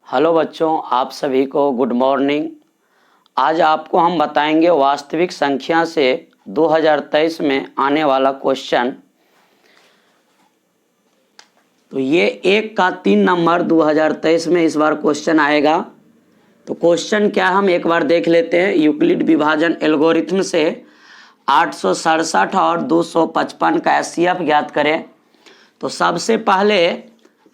Hello बच्चों, आप सभी को गुड मॉर्निंग। आज आपको हम बताएंगे वास्तविक संख्या से 2023 में आने वाला क्वेश्चन। तो ये 1 का 3 नंबर 2023 में इस बार क्वेश्चन आएगा। तो क्वेश्चन क्या हम एक बार देख लेते हैं। यूक्लिड विभाजन एल्गोरिथम से 867 और 255 का एचसीएफ ज्ञात करें। तो सबसे पहले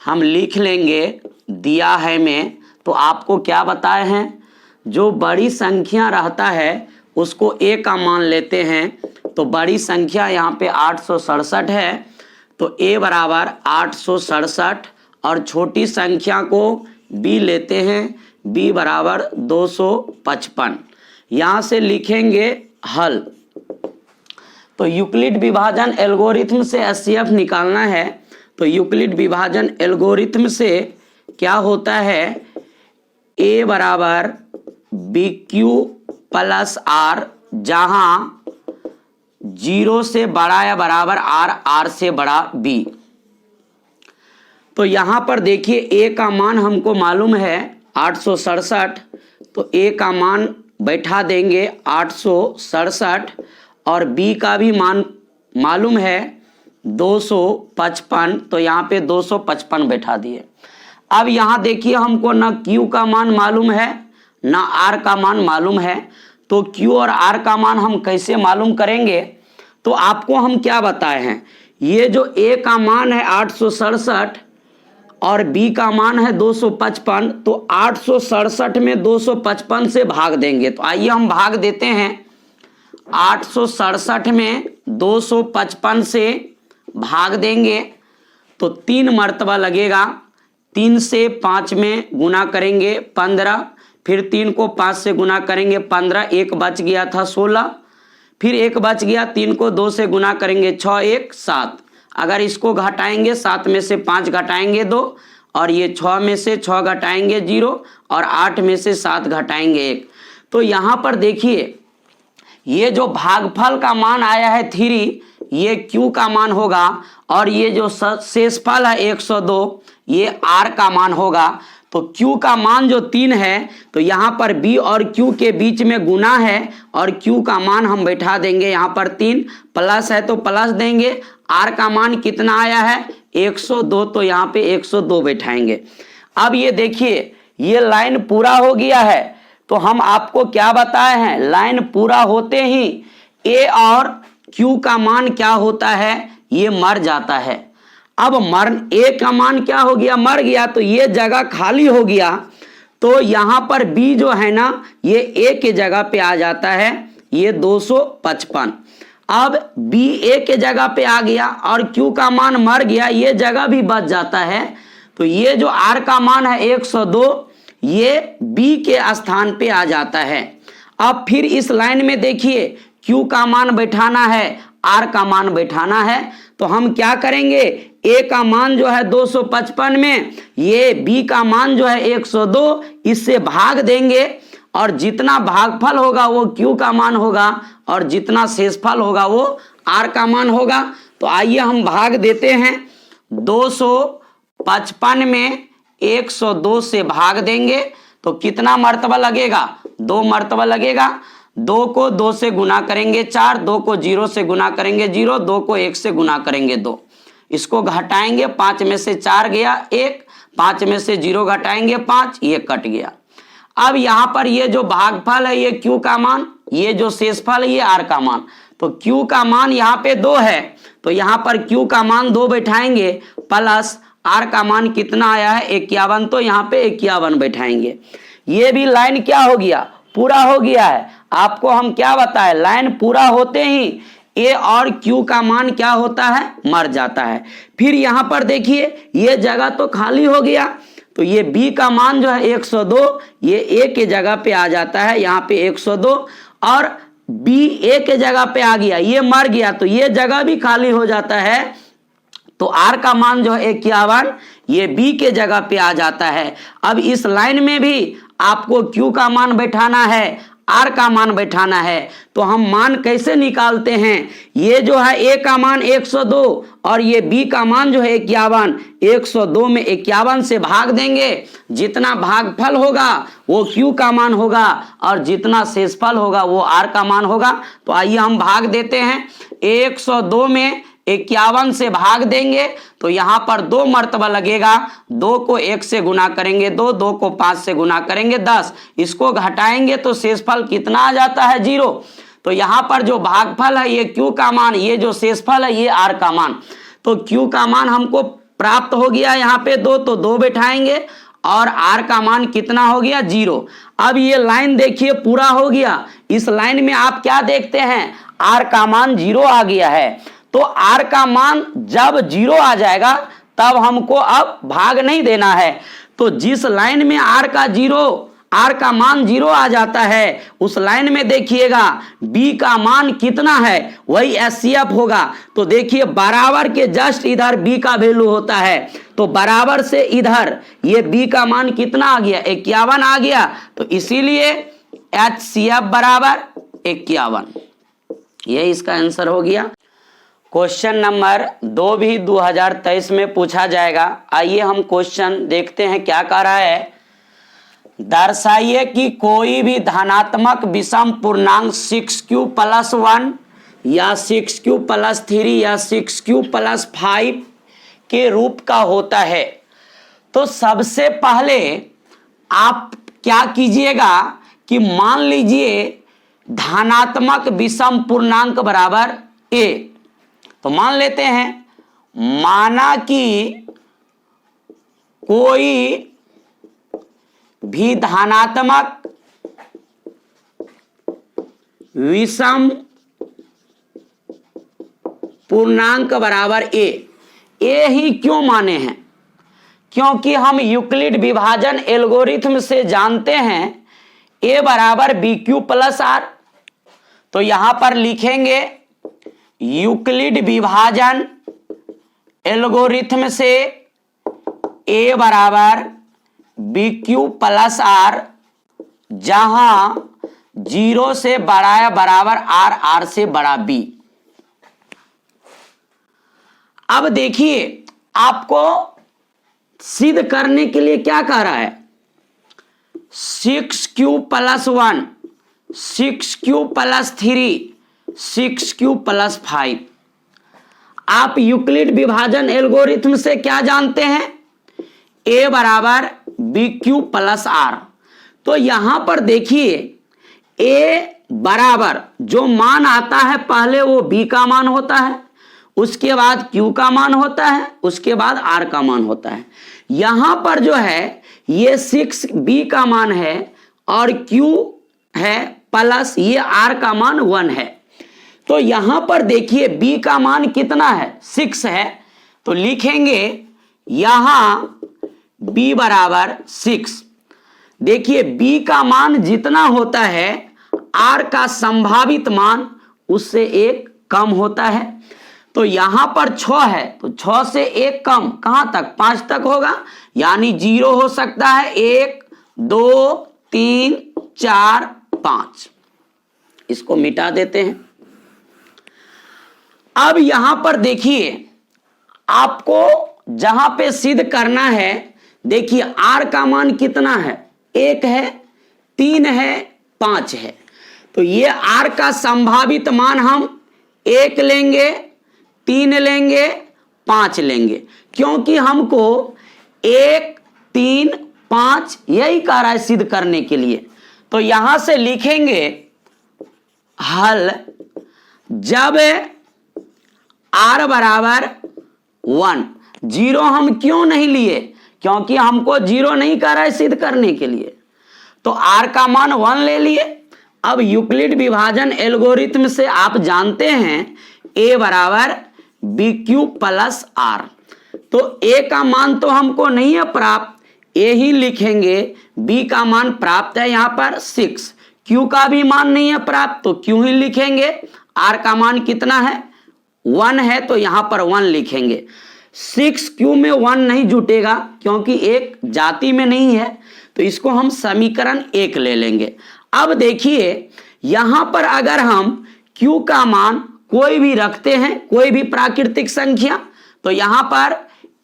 हम लिख लेंगे दिया है में। तो आपको क्या बताए हैं, जो बड़ी संख्या रहता है उसको a का मान लेते हैं। तो बड़ी संख्या यहाँ पे 867 है, तो a बराबर 867 और छोटी संख्या को b लेते हैं, b बराबर 255। यहाँ से लिखेंगे हल। तो यूक्लिड विभाजन एल्गोरिथम से एचसीएफ निकालना है। तो यूक्लिड विभाजन एल्गोरिथम से क्या होता है, a बराबर बी क्यू प्लस आर, जहां 0 से बड़ा या बराबर आर, आर से बड़ा b। तो यहां पर देखिए a का मान हमको मालूम है 867, तो a का मान बैठा देंगे 867 और b का भी मान मालूम है 255, तो यहाँ पे 255 बैठा दिए। अब यहाँ देखिए हमको ना q का मान मालूम है ना r का मान मालूम है। तो q और r का मान हम कैसे मालूम करेंगे। तो आपको हम क्या बताए हैं, ये जो a का मान है 867 और b का मान है 255, तो 867 में 255 से भाग देंगे। तो आइए हम भाग देते हैं। 867 में 255 से भाग देंगे तो 3 मर्तबा लगेगा। 3 से 5 में गुना करेंगे 15, फिर 3 को 5 से गुना करेंगे 15, एक बच गया था 16, फिर एक बच गया, 3 को 2 से गुना करेंगे 6, 1 7। अगर इसको घटाएंगे 7 में से 5 घटाएंगे 2, और ये 6 में से 6 घटाएंगे 0, और 8 में से 7 घटाएंगे 1। तो यहाँ पर देखिए ये जो भागफल का मान आया है 3, ये q का मान होगा, और ये जो शेषफल है 102, ये r का मान होगा। तो q का मान जो 3 है, तो यहाँ पर b और q के बीच में गुना है, और q का मान हम बैठा देंगे यहाँ पर 3, प्लस है तो प्लस देंगे। r का मान कितना आया है 102, तो यहाँ पे 102 बैठाएंगे। अब ये देखिए ये लाइन पूरा हो गया है। तो हम आपको क्या बताए हैं, लाइन पूरा होते ही a और q का मान क्या होता है, ये मर जाता है। अब a का मान क्या हो गया, मर गया, तो ये जगह खाली हो गया। तो यहाँ पर b जो है ना, ये a के जगह पे आ जाता है, ये 255। अब b a के जगह पे आ गया और q का मान मर गया, ये जगह भी बच जाता है। तो ये जो r का मान है 102, ये b के स्थान पे आ जाता है। अब फिर इस लाइन में देखिए q का मान बैठाना है, r का मान बैठाना है। तो हम क्या करेंगे, a का मान जो है 255 में, ये b का मान जो है 102, इससे भाग देंगे, और जितना भागफल होगा वो q का मान होगा, और जितना शेषफल होगा वो r का मान होगा। तो आइए हम भाग देते हैं। 255 में 102 से भाग देंगे तो कितना मर्तबा लगेगा, 2 मर्तबा लगेगा। 2 को 2 से गुना करेंगे 4, 2 को 0 से गुना करेंगे 0, 2 को 1 से गुना करेंगे 2। इसको घटाएंगे, 5 में से 4 गया 1, 5 में से 0 घटाएंगे 5, ये कट गया। अब यहाँ पर ये जो भागफल है ये q का मान, ये जो शेषफल है ये r का मान। तो q का मान यहाँ पे 2 है, तो यहाँ पर q का मान 2 बैठाएंगे, प्लस r का मान कितना आया है 51, तो यहाँ पे 51 बैठाएंगे। ये भी लाइन क्या हो गया, पूरा हो गया है। आपको हम क्या बताए, लाइन पूरा होते ही a और q का मान क्या होता है, मर जाता है। फिर यहाँ पर देखिए ये जगह तो खाली हो गया, तो ये b का मान जो है 102, ये a के जगह पे आ जाता है, यहाँ पे 102, और b a के जगह पे आ गया, ये मर गया, तो ये जगह भी खाली हो जाता है। तो r का मान जो है 51, ये b के जगह पे आ जाता है। अब इस लाइन में भी आपको q का मान बैठाना है, आर का मान बैठाना है। तो हम मान कैसे निकालते हैं, ये जो है ए का मान 102 और ये बी का मान जो है 51, 102 में 51 से भाग देंगे, जितना भागफल होगा वो क्यू का मान होगा और जितना शेषफल होगा वो आर का मान होगा। तो आइए हम भाग देते हैं, 102 में 51 से भाग देंगे तो यहाँ पर 2 मर्तबा लगेगा, 2 को 1 से गुना करेंगे 2, 2 को 5 से गुना करेंगे 10, इसको घटाएंगे तो शेषफल कितना आ जाता है 0। तो यहाँ पर जो भागफल है ये क्यू का मान, ये जो शेषफल है ये आर का मान। तो क्यू का मान हमको प्राप्त हो गया यहाँ पे 2, तो 2 बैठाएंगे और आर का मान कितना हो गया 0। अब ये लाइन देखिए पूरा हो गया, इस लाइन में आप क्या देखते हैं, आर का मान 0 आ गया है। तो आर का मान जब 0 आ जाएगा तब हमको अब भाग नहीं देना है। तो जिस लाइन में आर का मान 0 आ जाता है उस लाइन में देखिएगा बी का मान कितना है, वही एचसीएफ होगा। तो देखिए बराबर के जस्ट इधर बी का वैल्यू होता है, तो बराबर से इधर ये बी का मान कितना आ गया 51 आ गया। तो इसीलिए एचसीएफ बराबर 51, ये इसका आंसर हो गया। क्वेश्चन नंबर 2 भी 2023 में पूछा जाएगा। आइए हम क्वेश्चन देखते हैं क्या कह रहा है। दर्शाइए कि कोई भी धनात्मक विषम पूर्णांक 6q + 1 या 6q + 3 या 6q + 5 के रूप का होता है। तो सबसे पहले आप क्या कीजिएगा कि मान लीजिए धनात्मक विषम पूर्णांक बराबर a। तो मान लेते हैं, माना कि कोई भी धनात्मक विषम पूर्णांक बराबर a। a ही क्यों माने हैं, क्योंकि हम यूक्लिड विभाजन एल्गोरिथम से जानते हैं a बराबर BQ + R। तो यहां पर लिखेंगे यूक्लिड विभाजन एल्गोरिथम से a बराबर BQ + R, जहां 0 से बड़ा या बराबर R, R से बड़ा B। अब देखिए आपको सिद्ध करने के लिए क्या कह रहा है, 6q + 1, 6q + 3, 6q + 5। आप यूक्लिड विभाजन एल्गोरिथम से क्या जानते हैं, a बराबर BQ + R। तो यहां पर देखिए a बराबर जो मान आता है पहले वो b का मान होता है, उसके बाद q का मान होता है, उसके बाद r का मान होता है। यहां पर जो है ये 6b का मान है और q है प्लस ये r का मान 1 है। तो यहां पर देखिए b का मान कितना है 6 है, तो लिखेंगे यहां b बराबर 6। देखिए b का मान जितना होता है r का संभावित मान उससे 1 कम होता है। तो यहां पर 6 है तो 6 से 1 कम कहां तक 5 तक होगा, यानी 0 हो सकता है 1 2 3 4 5। इसको मिटा देते हैं। अब यहां पर देखिए आपको जहां पे सिद्ध करना है, देखिए r का मान कितना है 1 है 3 है 5 है। तो ये r का संभावित मान हम 1 लेंगे 3 लेंगे 5 लेंगे, क्योंकि हमको 1 3 5 यही कह रहा है सिद्ध करने के लिए। तो यहां से लिखेंगे हल, जब r बराबर 1, 0 हम क्यों नहीं लिए, क्योंकि हमको 0 नहीं कह रहा है सिद्ध करने के लिए, तो r का मान 1 ले लिए। अब यूक्लिड विभाजन एल्गोरिथम से आप जानते हैं a बराबर BQ + R। तो a का मान तो हमको नहीं है प्राप्त, a ही लिखेंगे, b का मान प्राप्त है यहाँ पर 6, q का भी मान नहीं है प्राप्त तो q ही लिखेंगे, r का मान कितना है 1 है तो यहाँ पर 1 लिखेंगे। 6q में 1 नहीं जुटेगा क्योंकि एक जाति में नहीं है, तो इसको हम समीकरण 1 ले लेंगे। अब देखिए यहां पर अगर हम Q का मान कोई भी रखते हैं, कोई भी प्राकृतिक संख्या, तो यहां पर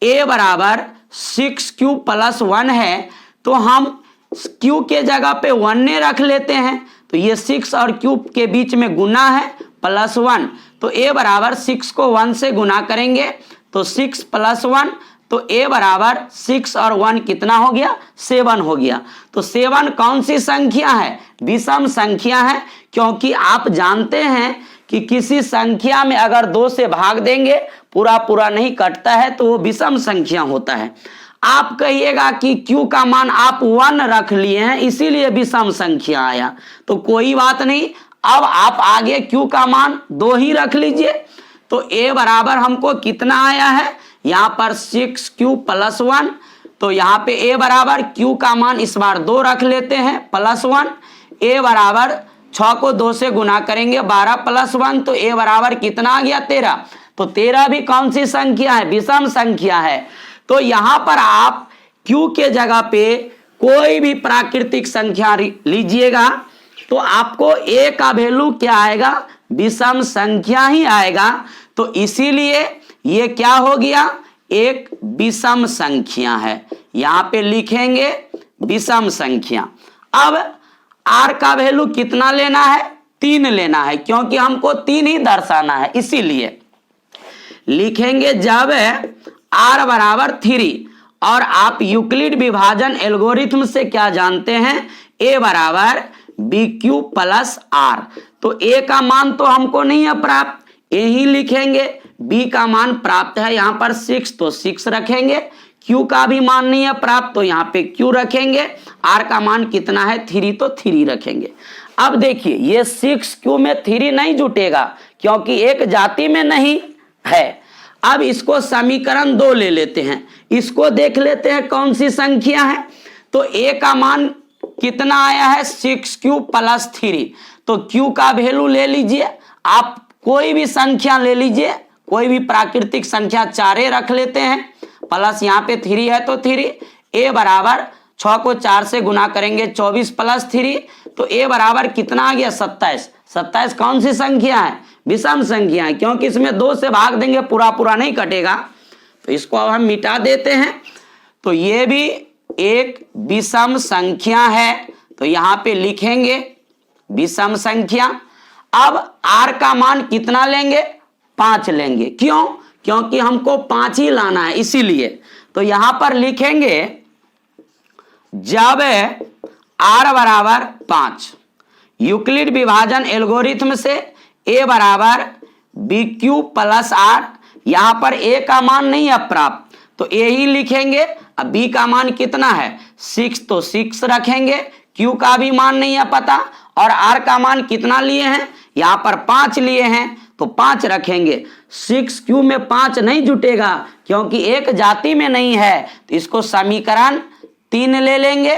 A बराबर 6Q + 1 है, तो हम Q के जगह पे 1 ने रख लेते हैं, तो ये 6 और Q के बीच में गुना है +1, तो A बराबर 6 को 1 से गुना करेंगे तो 6 + 1, तो A बराबर 6 और 1 कितना हो गया, 7 हो गया। तो 7 कौन सी संख्या है, विषम संख्या है, क्योंकि आप जानते हैं कि किसी संख्या में अगर 2 से भाग देंगे पूरा पूरा नहीं कटता है तो वो विषम संख्या होता है। आप कहिएगा कि Q का मान आप 1 रख लिए हैं इसीलिए विषम संख्या आया, तो कोई बात नहीं, अब आप आगे Q का मान 2 ही रख लीजिए। तो A बराबर हमको कितना आया है, यहाँ पर 6Q + 1, तो यहाँ पे A बराबर Q का मान इस बार 2 रख लेते हैं +1, A बराबर 6 को 2 से गुना करेंगे 12 + 1, तो A बराबर कितना आ गया, 13। तो 13 भी कौन सी संख्या है, विषम संख्या है। तो यहाँ पर आप Q के जगह पे कोई भी प्राकृतिक संख्या लीजिएगा तो आपको A का वैल्यू क्या आएगा, विषम संख्या ही आएगा। तो इसीलिए ये क्या हो गया, एक विषम संख्या है, यहाँ पे लिखेंगे विषम संख्या। अब R का वैल्यू कितना लेना है, 3 लेना है, क्योंकि हमको 3 ही दर्शाना है, इसीलिए लिखेंगे जब R बराबर 3, और आप यूक्लिड विभाजन एल्गोरिथम से क्या जानते हैं, A बराबर BQ + R। तो A का मान तो हमको नहीं है प्राप्त, A ही लिखेंगे, B का मान प्राप्त है यहाँ पर 6, तो 6 रखेंगे, Q का भी मान नहीं है प्राप्त तो यहाँ पे Q रखेंगे, R का मान कितना है 3, तो 3 रखेंगे। अब देखिए ये 6Q में 3 नहीं जुटेगा क्योंकि एक जाति में नहीं है। अब इसको समीकरण 2 ले लेते हैं, इसको देख लेते हैं कौन सी संख्या है। तो A का मान कितना आया है, 6Q + 3, तो Q का वैल्यू ले लीजिए, आप कोई भी संख्या ले लीजिए, कोई भी प्राकृतिक संख्या 4 रख लेते हैं, प्लस यहाँ पे 3 है तो 3, A बराबर 6 को 4 से गुना करेंगे 24 + 3, तो A बराबर कितना आ गया, 27। 27 कौन सी संख्या है, विषम संख्या है, क्योंकि इसमें 2 से भाग देंगे पूरा पूरा नहीं कटेगा, तो इसको अब हम मिटा देते हैं। तो ये भी एक विषम संख्या है, तो यहाँ पे लिखेंगे विषम संख्या। अब R का मान कितना लेंगे, 5 लेंगे, क्यों, क्योंकि हमको 5 ही लाना है इसीलिए। तो यहां पर लिखेंगे जब R बराबर 5, यूक्लिड विभाजन एल्गोरिथम से A बराबर BQ + R, यहां पर A का मान नहीं है प्राप्त तो A ही लिखेंगे। अब B का मान कितना है 6, तो 6 रखेंगे, Q का भी मान नहीं है पता, और R का मान कितना लिए हैं, यहाँ पर 5 लिए हैं तो 5 रखेंगे। 6Q में 5 नहीं जुटेगा क्योंकि एक जाति में नहीं है, तो इसको समीकरण 3 ले लेंगे।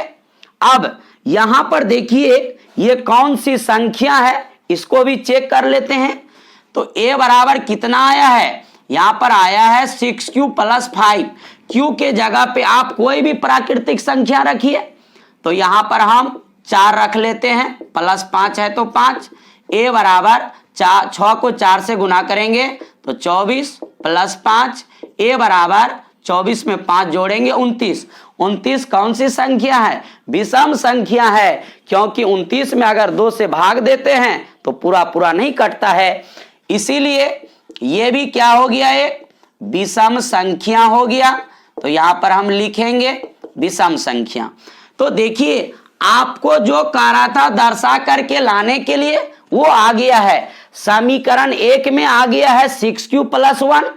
अब यहाँ पर देखिए ये कौन सी संख्या है, इसको भी चेक कर लेते हैं। तो A बराबर कितना आया है, यहाँ पर आया है 6Q + 5, Q के जगह पे आप कोई भी प्राकृतिक संख्या रखिए, तो यहाँ पर हम 4 रख लेते हैं, +5 है तो 5, A बराबर 6 को 4 से गुना करेंगे तो 24 + 5, A बराबर 24 में 5 जोड़ेंगे 29। 29 कौन सी संख्या है, विषम संख्या है, क्योंकि 29 में अगर 2 से भाग देते हैं तो पूरा पूरा नहीं कटता है, इसीलिए ये भी क्या हो गया, एक विषम संख्या हो गया। तो यहाँ पर हम लिखेंगे विषम संख्या। तो देखिए आपको जो कहा था दर्शा करके लाने के लिए वो आ गया है, समीकरण 1 में आ गया है 6Q + 1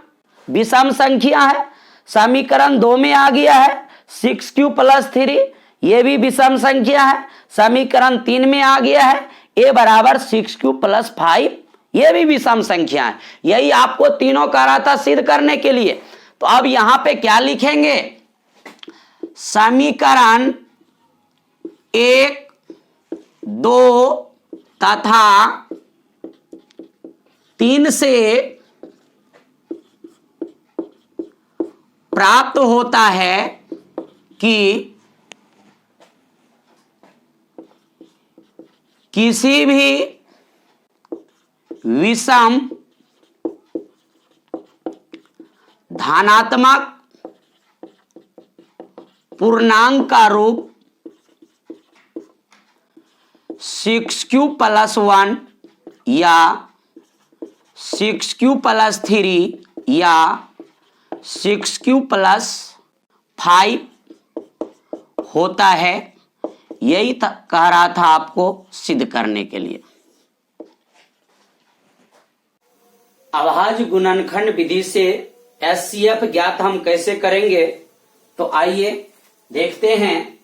विषम संख्या है, समीकरण 2 में आ गया है 6Q + 3 ये भी विषम संख्या है, समीकरण 3 में आ गया है A बराबर 6Q + 5 ये भी विषम संख्या है। यही आपको तीनों कह रहा था सिद्ध करने के लिए। तो अब यहां पे क्या लिखेंगे, समीकरण 1, 2 तथा 3 से प्राप्त होता है कि किसी भी विषम धनात्मक पूर्णांक का रूप 6q+1 या 6q+3 या 6q+5 होता है। यही कह रहा था आपको सिद्ध करने के लिए। अभाज्य गुणनखंड विधि से एचसीएफ ज्ञात हम कैसे करेंगे, तो आइए देखते हैं।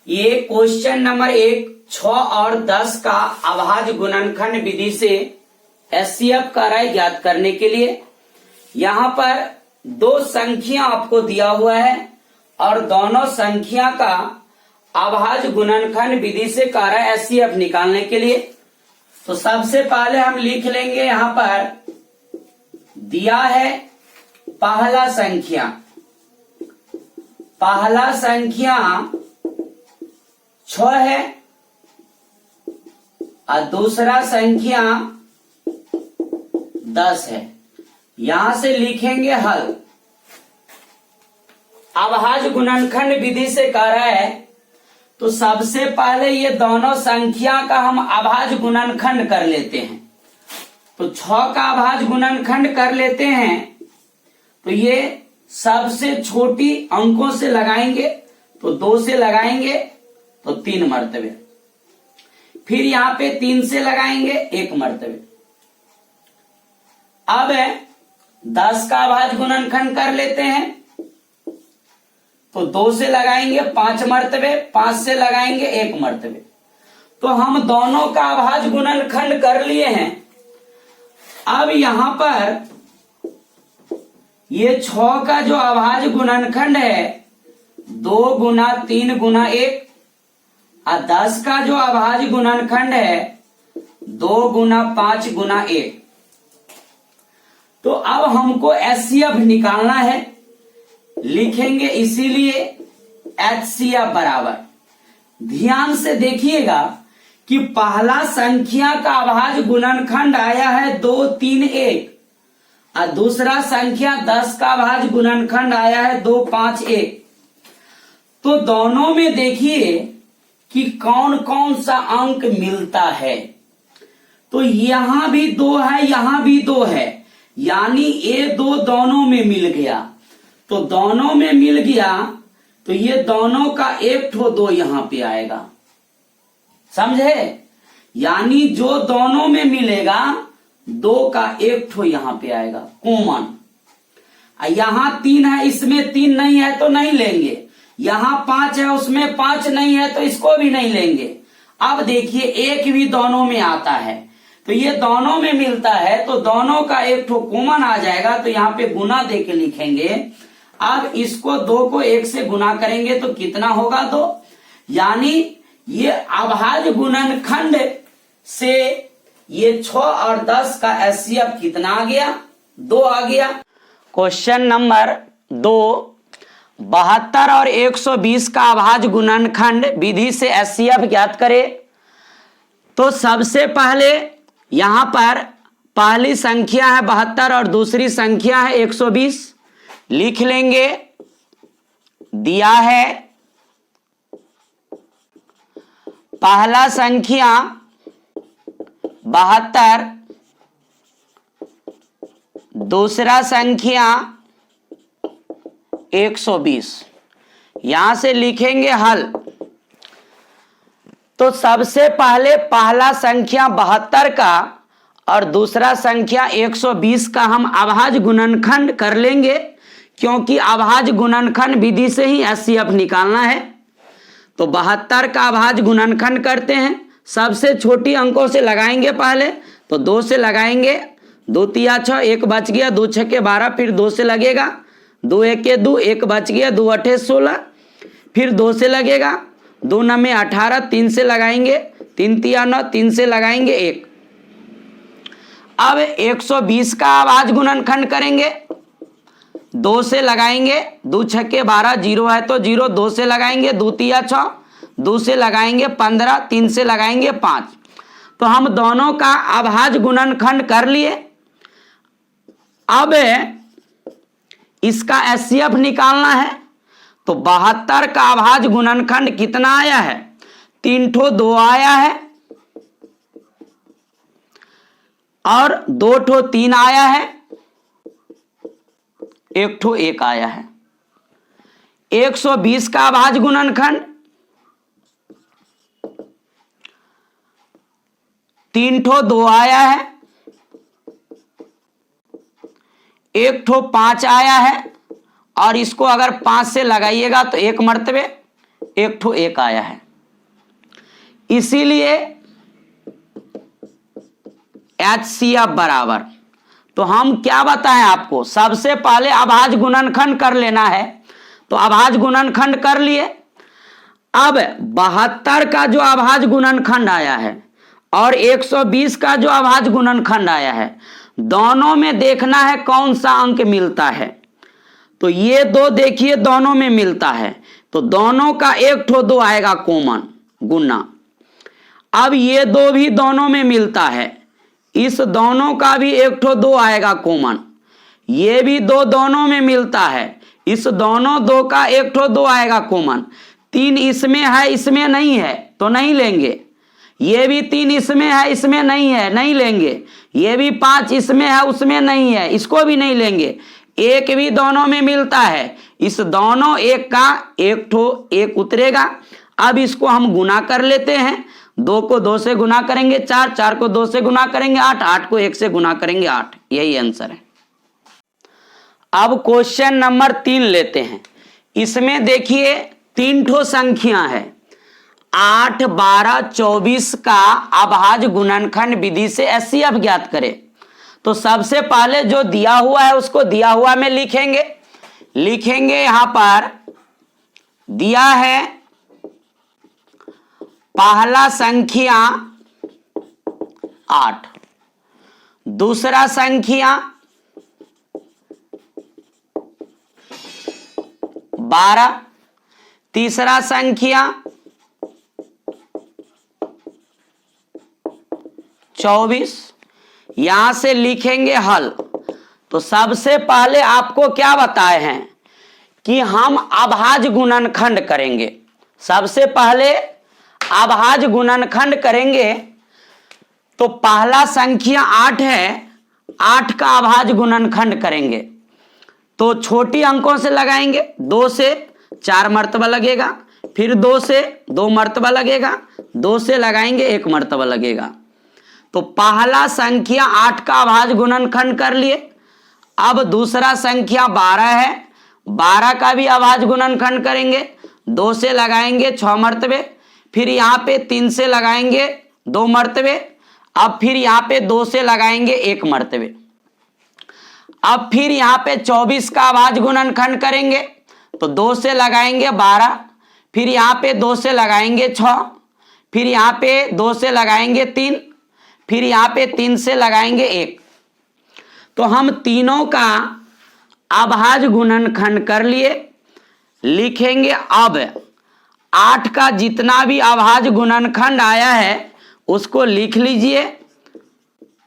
ये क्वेश्चन नंबर 1, 6 और 10 का अभाज्य गुणनखंड विधि से एचसीएफ का राय ज्ञात करने के लिए यहाँ पर दो संख्या आपको दिया हुआ है और दोनों संख्या का अभाज्य गुणनखंड विधि से कार्य एचसीएफ निकालने के लिए। तो सबसे पहले हम लिख लेंगे, यहाँ पर दिया है पहला संख्या 6 है और दूसरा संख्या 10 है। यहां से लिखेंगे हल। अभाज्य गुणनखंड विधि से कार्य है, तो सबसे पहले ये दोनों संख्या का हम अभाज्य गुणनखंड कर लेते हैं। तो 6 का अभाज्य गुणनखंड कर लेते हैं, तो ये सबसे छोटी अंकों से लगाएंगे, तो 2 से लगाएंगे तो 3 मर्तबे, फिर यहां पे 3 से लगाएंगे 1 मर्तबे। अब 10 का अभाज्य गुणनखंड कर लेते हैं, तो 2 से लगाएंगे 5 मर्तबे, 5 से लगाएंगे 1 मर्तबे। तो हम दोनों का अभाज्य गुणनखंड कर लिए हैं। अब यहां पर ये 6 का जो अभाज्य गुणनखंड है 2 गुना 3 गुना 1, और 10 का जो अभाज्य गुणनखंड है 2 गुना 5 गुना 1। तो अब हमको एचसीएफ निकालना है, लिखेंगे इसीलिए एचसीएफ बराबर। ध्यान से देखिएगा कि पहला संख्या का अभाज्य गुणनखंड आया है 2 3 1 और दूसरा संख्या 10 का अभाज्य गुणनखंड आया है 2 5 1। तो दोनों में देखिए कि कौन कौन सा अंक मिलता है। तो यहां भी 2 है, यहां भी 2 है, यानी ये 2 दोनों में मिल गया। तो दोनों में मिल गया तो ये दोनों का 1 ठो 2 यहां पे आएगा, समझे? यानी जो दोनों में मिलेगा 2 का 1 ठो यहां पे आएगा कॉमन। यहां 3 है, इसमें 3 नहीं है तो नहीं लेंगे। यहां 5 है, उसमें 5 नहीं है तो इसको भी नहीं लेंगे। अब देखिए 1 भी दोनों में आता है, तो ये दोनों में मिलता है तो दोनों का 1 ठो कॉमन आ जाएगा। तो यहाँ पे गुना दे के लिखेंगे। अब इसको 2 को 1 से गुना करेंगे तो कितना होगा 2, यानी ये अभाज्य गुणनखंड से ये 6 और 10 का एचसीएफ कितना आ गया, 2 आ गया। क्वेश्चन नंबर 2, 72 और 120 का अभाज्य गुणनखंड विधि से एचसीएफ ज्ञात करें। तो सबसे पहले यहां पर पहली संख्या है 72 और दूसरी संख्या है 120, लिख लेंगे। दिया है पहला संख्या 72, दूसरा संख्या 120। यहां से लिखेंगे हल। तो सबसे पहले पहला संख्या 72 का और दूसरा संख्या 120 का हम अभाज्य गुणनखंड कर लेंगे, क्योंकि अभाज्य गुणनखंड विधि से ही एचसीएफ निकालना है। तो 72 का अभाज्य गुणनखंड करते हैं। सबसे छोटी अंकों से लगाएंगे पहले, तो 2 से लगाएंगे, 2 तिया 6, 1 बच गया, 2 छक्के 12, फिर 2 से लगेगा, 2 एके 2, 1 बच गया, 2 अठे 16, फिर 2 से लगेगा, 2 नमे 18, 3 से लगाएंगे, 3 तिया 9, 3 से लगाएंगे 1। अब 120 का अभाज्य गुणनखंड करेंगे, 2 से लगाएंगे, 2 छक्के 12, 0 है तो 0, 2 से लगाएंगे, 2 तिया 6, 2 से लगाएंगे 15, 3 से लगाएंगे 5। तो हम दोनों का अभाज्य गुणनखंड कर लिए। अब इसका एचसीएफ निकालना है। तो 72 का अभाज्य गुणनखंड कितना आया है? 3 ठो 2 आया है और 2 ठो 3 आया है, 1 ठो 1 आया है। 120 का अभाज्य गुणनखंड 3 ठो 2 आया है, 1 ठो 5 आया है और इसको अगर 5 से लगाइएगा तो 1 मर्तबे, 1 ठो 1 आया है। इसीलिए एचसीएफ बराबर, तो हम क्या बताएं आपको, सबसे पहले अभाज्य गुणनखंड कर लेना है। तो अभाज्य गुणनखंड कर लिए। अब 72 का जो अभाज्य गुणनखंड आया है और 120 का जो अभाज्य गुणनखंड आया है, दोनों में देखना है कौन सा अंक मिलता है। तो ये दो देखिए दोनों में मिलता है, तो दोनों का 1 ठो 2 आएगा कॉमन गुना। अब ये 2 भी दोनों में मिलता है, इस दोनों का भी 1 ठो 2 आएगा कॉमन। ये भी 2 दोनों में मिलता है, इस दोनों 2 का 1 ठो 2 आएगा कॉमन। 3 इसमें है, इसमें नहीं है तो नहीं लेंगे। ये भी 3 इसमें है, इसमें नहीं है, नहीं लेंगे। ये भी 5 इसमें है, उसमें नहीं है, इसको भी नहीं लेंगे। 1 भी दोनों में मिलता है, इस दोनों 1 का 1 ठो 1 उतरेगा। अब इसको हम गुना कर लेते हैं। 2 को 2 से गुना करेंगे 4, 4 को 2 से गुना करेंगे 8, 8 को 1 से गुना करेंगे 8। यही आंसर है। अब क्वेश्चन नंबर 3 लेते हैं। इसमें देखिए 3 ठो संख्या है, 8, 12, 24 का अभाज्य गुणनखंड विधि से एचसीएफ ज्ञात करें। तो सबसे पहले जो दिया हुआ है उसको दिया हुआ में लिखेंगे। यहां पर दिया है पहला संख्या 8, दूसरा संख्या 12, तीसरा संख्या 24। यहां से लिखेंगे हल। तो सबसे पहले आपको क्या बताए हैं कि हम अभाज्य गुणनखंड करेंगे। सबसे पहले अभाज्य गुणनखंड करेंगे। तो पहला संख्या 8 है, 8 का अभाज्य गुणनखंड करेंगे। तो छोटी अंकों से लगाएंगे, 2 से 4 मर्तबा लगेगा, फिर 2 से 2 मर्तबा लगेगा, 2 से लगाएंगे 1 मर्तबा लगेगा। तो पहला संख्या 8 का अभाज्य गुणनखंड कर लिए। अब दूसरा संख्या 12 है, 12 का भी अभाज्य गुणनखंड करेंगे, 2 से लगाएंगे 6 मर्तबे, फिर यहाँ पे 3 से लगाएंगे 2 मर्तबे, अब फिर यहाँ पे 2 से लगाएंगे 1 मर्तबे। अब फिर यहाँ पे 24 का अभाज्य गुणनखंड करेंगे। तो 2 से लगाएंगे 12, फिर यहाँ पे 2 से लगाएंगे 6, फिर यहाँ पे 2 से लगाएंगे 3, फिर यहाँ पे 3 से लगाएंगे 1। तो हम तीनों का अभाज्य गुणनखंड कर लिए। लिखेंगे अब 8 का जितना भी अभाज्य गुणनखंड आया है उसको लिख लीजिए।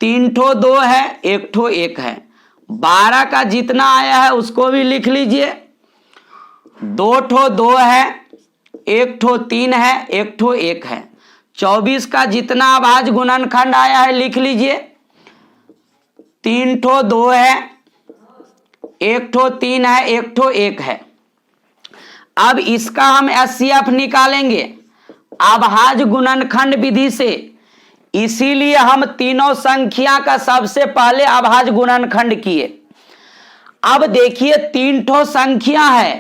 3 ठो 2 है, 1 ठो 1 है। 12 का जितना आया है उसको भी लिख लीजिए। 2 ठो 2 है, 1 ठो 3 है, 1 ठो 1 है। 24 का जितना अभाज्य गुणनखंड आया है लिख लीजिए। 3 ठो 2 है, 1 ठो 3 है, 1 ठो 1 है। अब इसका हम एचसीएफ निकालेंगे अभाज्य गुणनखंड विधि से। इसीलिए हम तीनों संख्या का सबसे पहले अभाज्य गुणनखंड किए। अब देखिए 3 ठो संख्या है,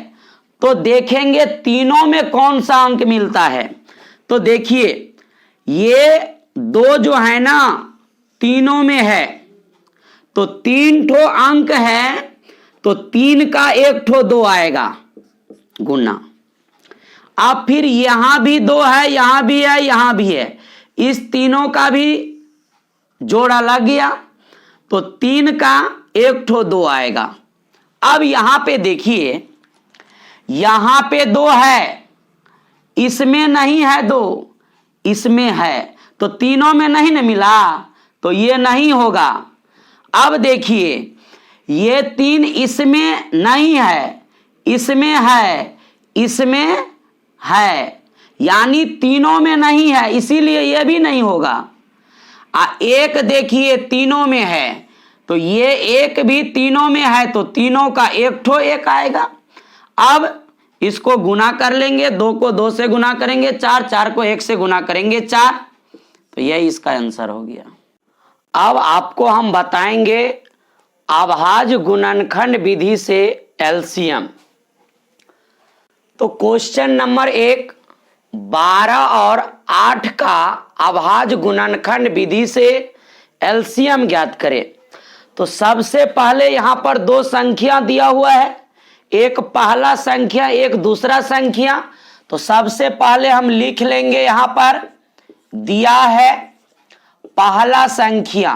तो देखेंगे तीनों में कौन सा अंक मिलता है। तो देखिए ये 2 जो है ना तीनों में है, तो 3 ठो अंक है, तो 3 का 1 ठो 2 आएगा गुना। अब फिर यहां भी 2 है, यहां भी है, यहां भी है, इस तीनों का भी जोड़ा लग गया, तो 3 का 1 ठो 2 आएगा। अब यहां पे देखिए, यहां पे 2 है, इसमें नहीं है 2, इसमें है, तो तीनों में नहीं न मिला, तो ये नहीं होगा। अब देखिए ये 3 इसमें नहीं है, इसमें है, इसमें है, यानी तीनों में नहीं है, इसीलिए ये भी नहीं होगा। एक देखिए तीनों में है, तो ये एक भी तीनों में है, तो तीनों का एक ठो एक आएगा। अब इसको गुना कर लेंगे, 2 को 2 से गुना करेंगे 4, 4 को 1 से गुना करेंगे 4, तो यही इसका आंसर हो गया। अब आपको हम बताएंगे अभाज्य गुणनखंड विधि से एलसीएम। तो क्वेश्चन नंबर 1, 12 और 8 का अभाज्य गुणनखंड विधि से एलसीएम ज्ञात करें। तो सबसे पहले यहां पर 2 संख्या दिया हुआ है, एक पहला संख्या एक दूसरा संख्या। तो सबसे पहले हम लिख लेंगे, यहां पर दिया है पहला संख्या,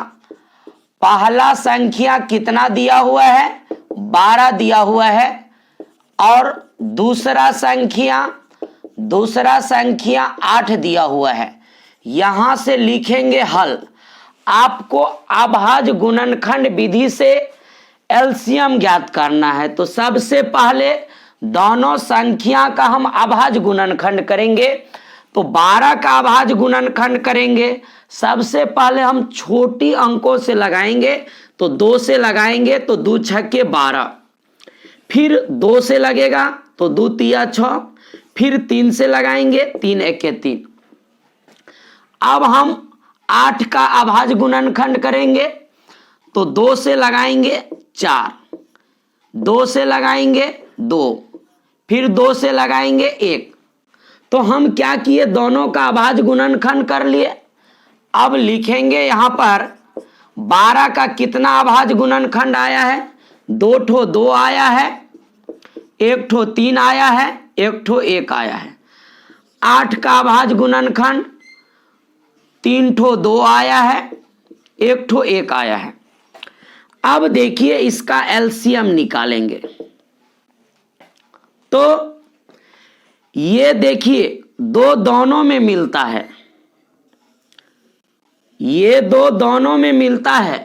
पहला संख्या कितना दिया हुआ है 12 दिया हुआ है, और दूसरा संख्या 8 दिया हुआ है। यहां से लिखेंगे हल। आपको अभाज्य गुणनखंड विधि से एलसीएम ज्ञात करना है। तो सबसे पहले दोनों संख्या का हम अभाज्य गुणनखंड करेंगे। तो 12 का अभाज्य गुणनखंड करेंगे। सबसे पहले हम छोटी अंकों से लगाएंगे, तो 2 से लगाएंगे तो 2 छक्के 12, फिर 2 से लगेगा तो 2 तिया 6, फिर 3 से लगाएंगे 3 एके 3। अब हम 8 का अभाज्य गुणनखंड करेंगे, तो 2 से लगाएंगे 4, 2 से लगाएंगे 2, फिर 2 से लगाएंगे 1। तो हम क्या किए, दोनों का अभाज्य गुणनखंड कर लिए। अब लिखेंगे यहां पर 12 का कितना अभाज्य गुणनखंड आया है, 2 ठो 2 आया है, 1 ठो 3 आया है, 1 ठो 1 आया है। 8 का अभाज्य गुणनखंड 3 ठो 2 आया है, 1 ठो 1 आया है। अब देखिए इसका एलसीएम निकालेंगे। तो ये देखिए 2 दोनों में मिलता है, ये 2 दोनों में मिलता है,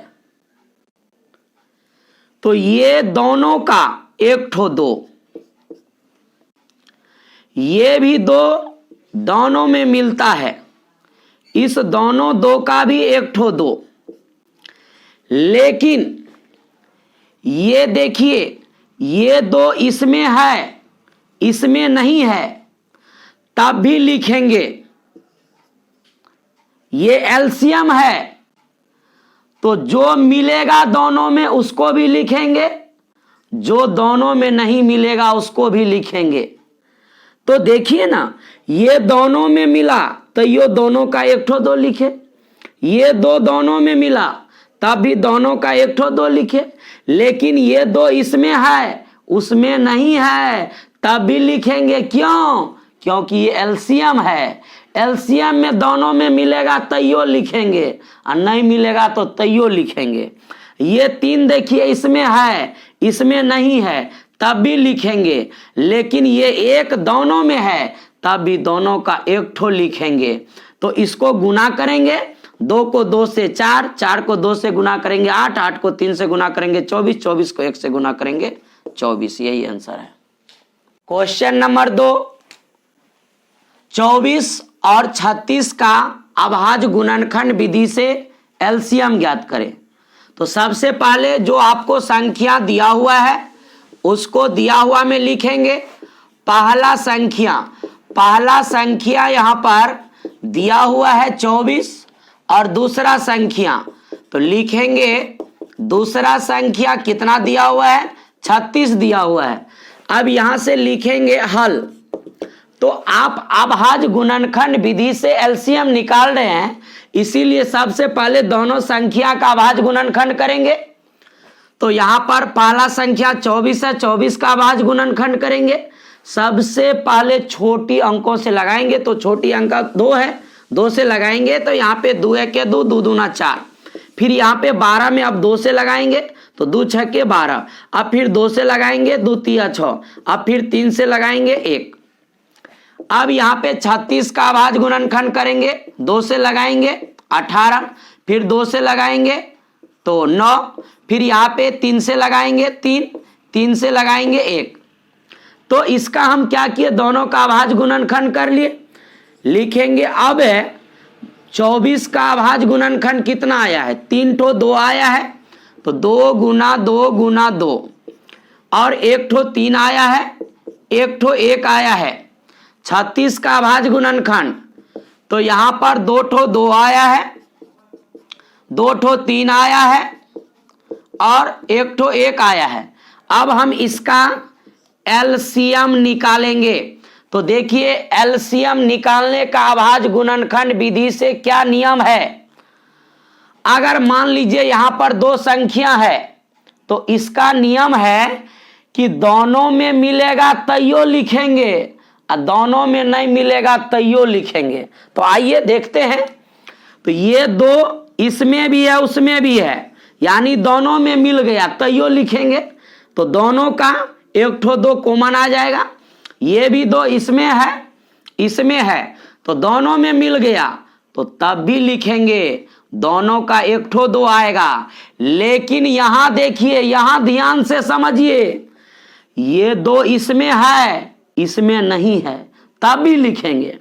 तो ये दोनों का 1 ठो 2, ये भी 2 दोनों में मिलता है, इस दोनों 2 का भी 1 ठो 2। लेकिन ये देखिए ये 2 इसमें है, इसमें नहीं है, तब भी लिखेंगे। ये एलसीएम है, तो जो मिलेगा दोनों में उसको भी लिखेंगे, जो दोनों में नहीं मिलेगा उसको भी लिखेंगे। तो देखिए ना, ये दोनों में मिला तो ये दोनों का 1 ठो 2 लिखे, ये 2 दोनों में मिला तब भी दोनों का 1 ठो 2 लिखे। लेकिन ये 2 इसमें है उसमें नहीं है, तब भी लिखेंगे। क्यों? क्योंकि ये एलसीएम है। एलसीएम में दोनों में मिलेगा तैयो लिखेंगे, और नहीं मिलेगा तो तैयो लिखेंगे। ये 3 देखिए इसमें है इसमें नहीं है, तब भी लिखेंगे। लेकिन ये 1 दोनों में है, तब भी दोनों का 1 ठो लिखेंगे। तो इसको गुना करेंगे, 2 को 2 से 4, 4 को 2 से गुना करेंगे 8, 8 को 3 से गुना करेंगे 24, 24 को 1 से गुना करेंगे 24। यही आंसर है। क्वेश्चन नंबर 2, 24 और 36 का अभाज्य गुणनखंड विधि से एलसीएम ज्ञात करें। तो सबसे पहले जो आपको संख्या दिया हुआ है उसको दिया हुआ में लिखेंगे। पहला संख्या यहाँ पर दिया हुआ है 24, और दूसरा संख्या तो लिखेंगे दूसरा संख्या कितना दिया हुआ है 36 दिया हुआ है। अब यहां से लिखेंगे हल। तो आप अभाज्य गुणनखंड विधि से एलसीएम निकाल रहे हैं, इसीलिए सबसे पहले दोनों संख्या का अभाज्य गुणनखंड करेंगे। तो यहां पर पहला संख्या 24 है, 24 का अभाज्य गुणनखंड करेंगे। सबसे पहले छोटी अंकों से लगाएंगे, तो छोटी अंक 2 है, 2 से लगाएंगे तो यहाँ पे 2 एके 2, 2 दूना 4। फिर यहाँ पे 12 में अब 2 से लगाएंगे तो 2 छक्के 12, अब फिर 2 से लगाएंगे 2 तिया 6, अब फिर 3 से लगाएंगे 1। अब यहाँ पे 36 का अभाज्य गुणनखंड करेंगे, 2 से लगाएंगे 18, फिर 2 से लगाएंगे तो 9, फिर यहाँ पे 3 से लगाएंगे 3 से लगाएंगे 1। तो इसका हम क्या किए, दोनों का अभाज्य गुणनखंड कर लिए। लिखेंगे अब 24 का अभाज्य गुणनखंड कितना आया है, 3 ठो 2 आया है, तो 2 गुना 2 गुना 2, और 1 ठो 3 आया है, 1 ठो 1 आया है। 36 का अभाज्य गुणनखंड, तो यहां पर 2 ठो 2 आया है, 2 ठो 3 आया है, और 1 ठो 1 आया है। अब हम इसका एलसीएम निकालेंगे। तो देखिए एलसीएम निकालने का अभाज्य गुणनखंड विधि से क्या नियम है, अगर मान लीजिए यहां पर 2 संख्या है तो इसका नियम है कि दोनों में मिलेगा तैयो लिखेंगे और दोनों में नहीं मिलेगा तैयो लिखेंगे। तो आइए देखते हैं। तो ये 2 इसमें भी है उसमें भी है, यानी दोनों में मिल गया तैयो लिखेंगे। तो दोनों का 1 ठो 2 कॉमन आ जाएगा, ये भी 2 इसमें है तो दोनों में मिल गया तो तब भी लिखेंगे, दोनों का 1 ठो 2 आएगा। लेकिन यहां देखिए, यहां ध्यान से समझिए, ये 2 इसमें है इसमें नहीं है तब भी लिखेंगे।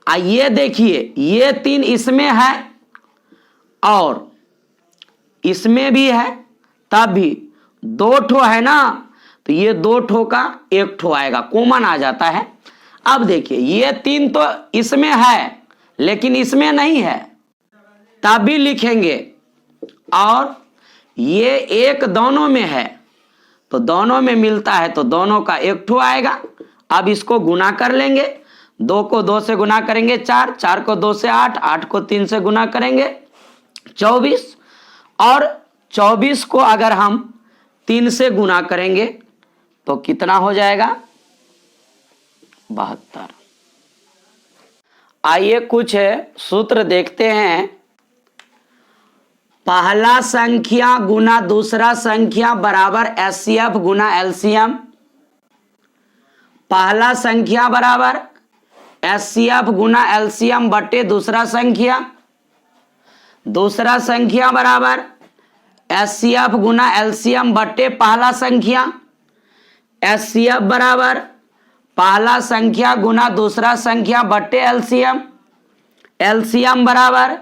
ये देखिए ये 3 इसमें है और इसमें भी है तब भी 2 ठो है ना, तो ये 2 ठो का 1 ठो आएगा, कॉमन आ जाता है। अब देखिए ये 3 तो इसमें है लेकिन इसमें नहीं है तब भी लिखेंगे, और ये 1 दोनों में है तो दोनों में मिलता है तो दोनों का 1 ठो आएगा। अब इसको गुना कर लेंगे, 2 को 2 से गुना करेंगे 4, 4 को 2 से 8, 8 को 3 से गुना करेंगे 24, और 24 को अगर हम 3 से गुना करेंगे तो कितना हो जाएगा, 72। आइए कुछ सूत्र देखते हैं। पहला संख्या गुना दूसरा संख्या बराबर एचसीएफ गुना एलसीएम। पहला संख्या बराबर एचसीएफ गुना एलसीएम बटे दूसरा संख्या। दूसरा संख्या बराबर एचसीएफ गुना एलसीएम बटे पहला संख्या। एचसीएफ बराबर पहला संख्या गुना दूसरा संख्या बटे एलसीएम। एलसीएम बराबर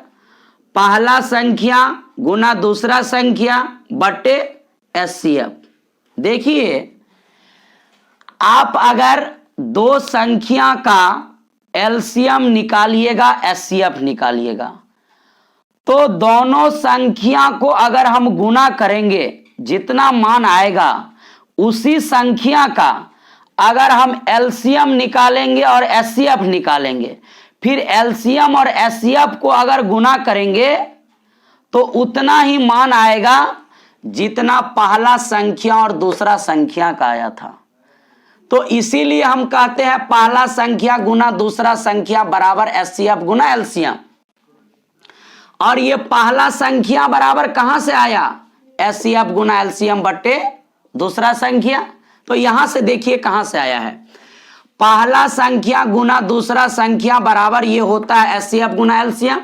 पहला संख्या गुना दूसरा संख्या बटे एचसीएफ। देखिए आप अगर 2 संख्या का एलसीएम निकालिएगा, एचसीएफ निकालिएगा, तो दोनों संख्या को अगर हम गुना करेंगे जितना मान आएगा उसी संख्या का अगर हम एलसीएम निकालेंगे और एचसीएफ निकालेंगे, फिर एलसीएम और एचसीएफ को अगर गुना करेंगे तो उतना ही मान आएगा जितना पहला संख्या और दूसरा संख्या का आया था। तो इसीलिए हम कहते हैं पहला संख्या गुना दूसरा संख्या बराबर एचसीएफ गुना एलसीएम। और ये पहला संख्या बराबर कहां से आया, एचसीएफ गुना एलसीएम बटे दूसरा संख्या। तो यहां से देखिए कहां से आया है, पहला संख्या गुना दूसरा संख्या बराबर ये होता है एचसीएफ गुना एलसीएम।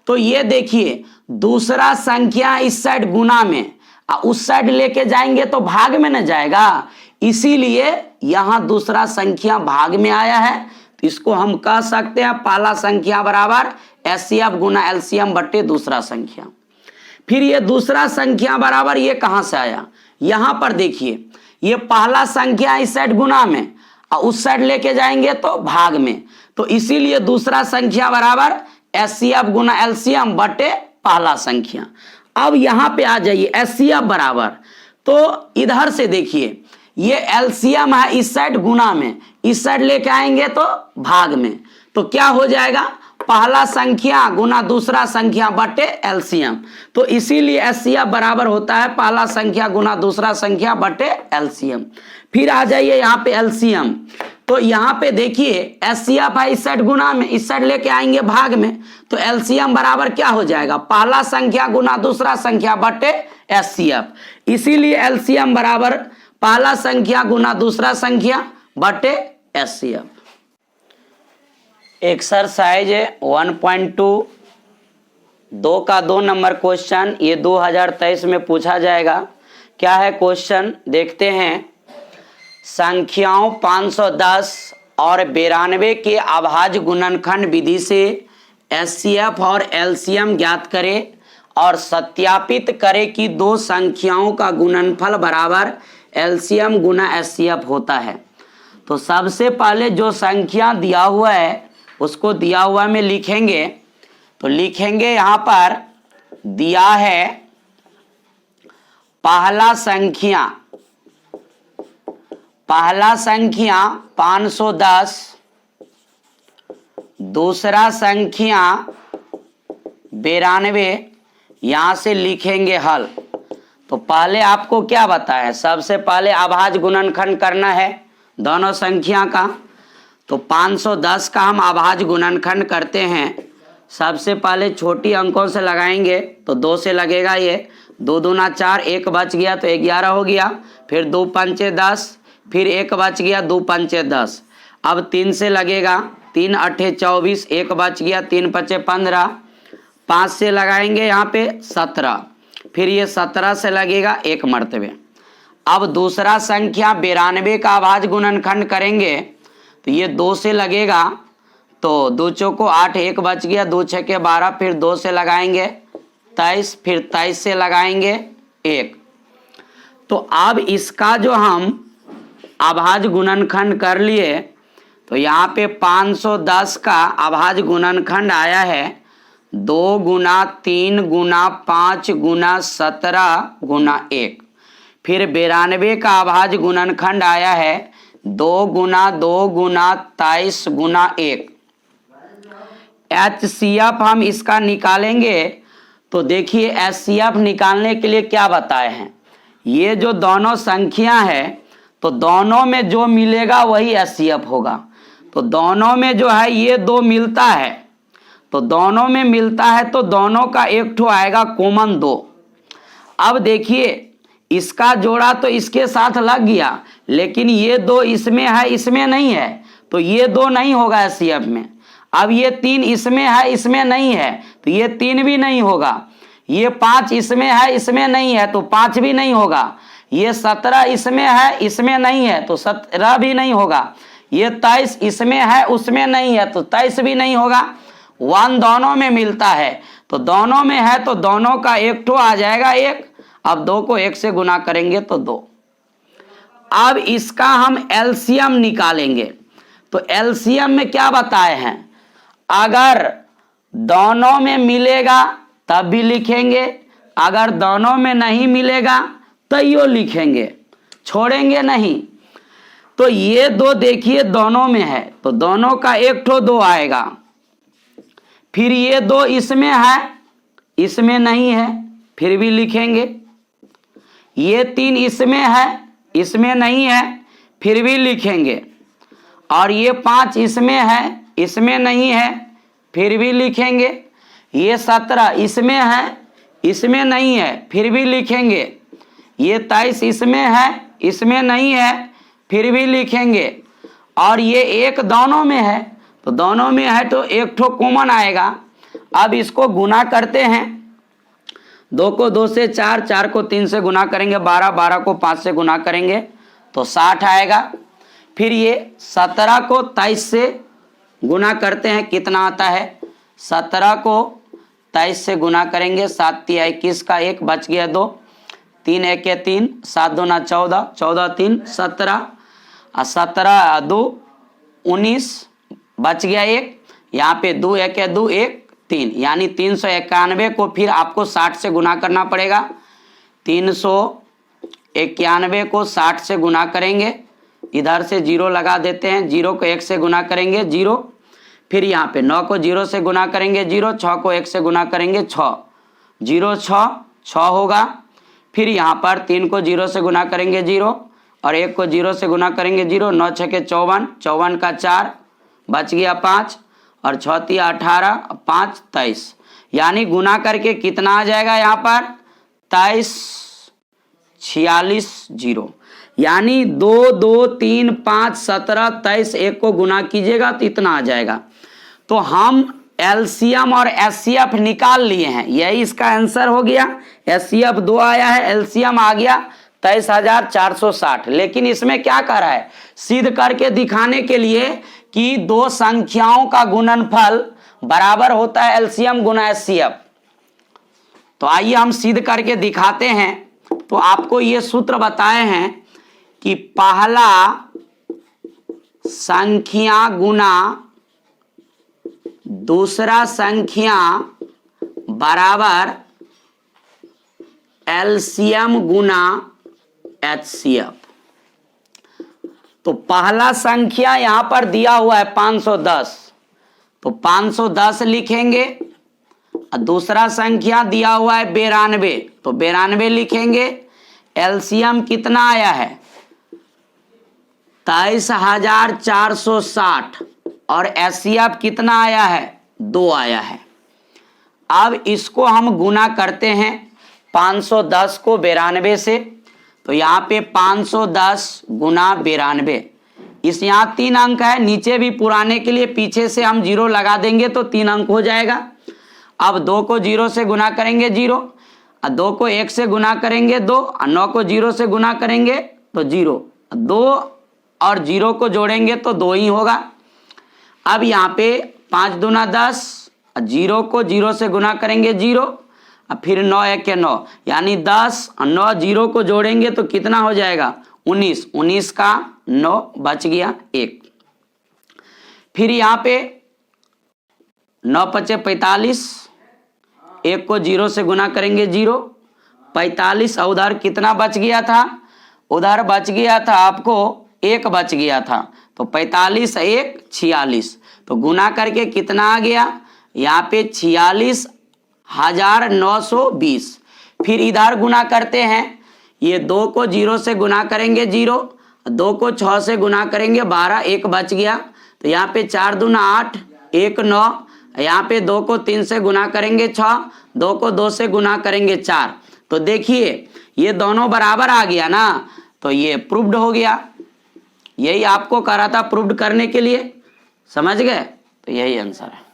तो ये देखिए दूसरा संख्या इस साइड गुना में, उस साइड लेके जाएंगे तो भाग में न जाएगा, इसीलिए यहां दूसरा संख्या भाग में आया है। तो इसको हम कह सकते हैं पहला संख्या बराबर एचसीएफ गुना एलसीएम बटे दूसरा संख्या। फिर ये दूसरा संख्या बराबर ये कहां से आया, यहां पर देखिए ये पहला संख्या इस साइड गुना में और उस साइड लेके जाएंगे तो भाग में, तो इसीलिए दूसरा संख्या बराबर एचसीएफ गुना एलसीएम बटे पहला संख्या। अब यहां पे आ जाइए एचसीएफ बराबर, तो इधर से देखिए ये एलसीएम है इस साइड गुना में, इस साइड लेके आएंगे तो भाग में, तो क्या हो जाएगा पहला संख्या गुना दूसरा संख्या बटे एलसीएम। तो इसीलिए एचसीएफ बराबर होता है पहला संख्या गुना दूसरा संख्या बटे एलसीएम। फिर आ जाइए यहाँ पे एलसीएम, तो यहाँ पे देखिए एचसीएफ है इस साइड गुना में, इस साइड लेके आएंगे भाग में, तो एलसीएम बराबर क्या हो जाएगा पहला संख्या गुना दूसरा संख्या बटे एचसीएफ। इसीलिए एलसीएम बराबर पहला संख्या गुना दूसरा संख्या बटे HCF। एक्सरसाइज 1.2 2 का 2 नंबर क्वेश्चन, ये 2023 में पूछा जाएगा। क्या है क्वेश्चन देखते हैं। संख्याओं 510 और 92 के अभाज्य गुणनखंड विधि से HCF और LCM ज्ञात करें और सत्यापित करें कि दो संख्याओं का गुणनफल बराबर LCM गुना HCF होता है। तो सबसे पहले जो संख्या दिया हुआ है उसको दिया हुआ में लिखेंगे। तो लिखेंगे यहाँ पर दिया है पहला संख्या 510, दूसरा संख्या 92, यहाँ से लिखेंगे हल। तो पहले आपको क्या बताया, सबसे पहले अभाज्य गुणनखंड करना है दोनों संख्या का। तो 510 का हम अभाज्य गुणनखंड करते हैं। सबसे पहले छोटी अंकों से लगाएंगे तो 2 से लगेगा, ये 2 दूना 4, 1 बच गया तो 11 हो गया। फिर 2 पंचे 10, फिर 1 बच गया, 2 पंचे 10। अब 3 से लगेगा, 3 अट्ठे 24, 1 बच गया, 3 पचे 15। 5 से लगाएंगे यहाँ पे 17, फिर ये 17 से लगेगा 1 मर्तबे। अब दूसरा संख्या 92 का अभाज्य गुणनखंड करेंगे तो ये 2 से लगेगा, तो 2 चौको 8, 1 बच गया, 2 छके 12, फिर 2 से लगाएंगे 23, फिर 23 से लगाएंगे 1। तो अब इसका जो हम अभाज्य गुणनखंड कर लिए तो यहाँ पे 510 का अभाज्य गुणनखंड आया है 2 गुना 3 गुना 5 गुना 17 गुना 1। फिर 92 का अभाज्य गुणनखंड आया है 2 गुना 2 गुना 23 गुना 1। HCF हम इसका निकालेंगे। तो देखिए HCF निकालने के लिए क्या बताए हैं, ये जो दोनों संख्या है तो दोनों में जो मिलेगा वही HCF होगा। तो दोनों में जो है ये 2 मिलता है, तो दोनों में मिलता है तो दोनों का एक ठो आएगा कॉमन 2। अब देखिए इसका जोड़ा तो इसके साथ लग गया, लेकिन ये 2 इसमें है इसमें नहीं है, तो ये 2 नहीं होगा HCF में। अब ये 3 इसमें है इसमें नहीं है, तो ये 3 भी नहीं होगा। ये 5 इसमें है इसमें नहीं है, तो 5 भी नहीं होगा। ये 17 इसमें है इसमें नहीं है, तो 17 भी नहीं होगा। ये 23 इसमें है उसमें नहीं है, तो 23 भी नहीं होगा। 1 दोनों में मिलता है, तो दोनों में है तो दोनों का एक ठो आ जाएगा 1। अब 2 को 1 से गुना करेंगे तो 2। अब इसका हम LCM निकालेंगे। तो LCM में क्या बताए हैं, अगर दोनों में मिलेगा तब भी लिखेंगे, अगर दोनों में नहीं मिलेगा तो यो लिखेंगे, छोड़ेंगे नहीं। तो ये 2 देखिए दोनों में है तो दोनों का एक ठो 2 आएगा। फिर ये 2 इसमें है इसमें नहीं है, फिर भी लिखेंगे। ये 3 इसमें है इसमें नहीं है, फिर भी लिखेंगे। और ये 5 इसमें है इसमें नहीं है, फिर भी लिखेंगे। ये 17 इसमें है इसमें नहीं है, फिर भी लिखेंगे। ये 23 इसमें है इसमें नहीं है, फिर भी लिखेंगे। और ये 1 दोनों में है, तो दोनों में है तो एक ठो कॉमन आएगा। अब इसको गुना करते हैं, 2 को 2 से 4, 4 को 3 से गुना करेंगे 12, 12 को 5 से गुना करेंगे तो 60 आएगा। फिर ये 17 को 23 से गुना करते हैं, कितना आता है, 17 को 23 से गुना करेंगे, 7 तिया 21 का 1 बच गया 2, 3 1 के 3, 7 दूना 14, 14 3 17, और 17 2 19 बच गया 1। यहाँ पे 2 1 के 2 1 3, यानी 391 को फिर आपको 60 से गुना करना पड़ेगा। 391 को 60 से गुना करेंगे, इधर से 0 लगा देते हैं, 0 को 1 से गुना करेंगे 0। फिर यहाँ पे 9 को 0 से गुना करेंगे 0, 6 को 1 से गुना करेंगे 6, 0 6 6 होगा। फिर यहाँ पर 3 को 0 से गुना करेंगे 0 और 1 को 0 से गुना करेंगे 0, 9 6 के 54, 54 का 4 बच गया 5 और 6 तिया 18, 5 23, यानी गुना करके कितना आ जाएगा यहाँ पर 23 46 0। यानी 2 2 3 5 17 23 1 को गुना कीजिएगा तो इतना आ जाएगा। तो हम एलसीएम और एचसीएफ निकाल लिए हैं, यही इसका आंसर हो गया। एचसीएफ 2 आया है, एलसीएम आ गया 23,460। लेकिन इसमें क्या कर रहा है, सिद्ध करके दिखाने के लिए कि दो संख्याओं का गुणनफल बराबर होता है एलसीएम गुना एचसीएफ। तो आइए हम सिद्ध करके दिखाते हैं। तो आपको ये सूत्र बताए हैं कि पहला संख्या गुना दूसरा संख्या बराबर एलसीएम गुना एचसीएफ। तो पहला संख्या यहां पर दिया हुआ है 510, तो 510 लिखेंगे। और दूसरा संख्या दिया हुआ है 92, तो 92 लिखेंगे। एलसीएम कितना आया है 23,460 और एचसीएफ कितना आया है 2 आया है। अब इसको हम गुना करते हैं 510 को 92 से। तो यहाँ पे 510 गुना 92, इस यहाँ 3 अंक है, नीचे भी पुराने के लिए पीछे से हम 0 लगा देंगे तो 3 अंक हो जाएगा। अब 2 को 0 से गुना करेंगे 0, और 2 को 1 से गुना करेंगे 2, और 9 को 0 से गुना करेंगे तो 0, 2 और 0 को जोड़ेंगे तो 2 ही होगा। अब यहाँ पे 5 दूना 10, 0 को 0 से गुना करेंगे 0, और फिर 9 1 के 9, यानी 10 और 9 0 को जोड़ेंगे तो कितना हो जाएगा 19, 19 का 9 बच गया 1। फिर यहाँ पे 9 पचे 45, 1 को 0 से गुना करेंगे 0, 45, और उधर कितना बच गया था, उधर बच गया था आपको 1 बच गया था। तो 45 1 46, तो गुना करके कितना आ गया यहाँ पे 46,920। फिर इधर गुना करते हैं, ये 2 को 0 से गुना करेंगे 0, 2 को 6 से गुना करेंगे 12, 1 बच गया। तो यहाँ पे 4 दूना 8, 1 9, यहाँ पे 2 को 3 से गुना करेंगे 6, 2 को 2 से गुना करेंगे 4। तो देखिए ये दोनों बराबर आ गया ना, तो ये प्रूव्ड हो गया। यही आपको करा था प्रूव्ड करने के लिए, समझ गए? तो यही आंसर है।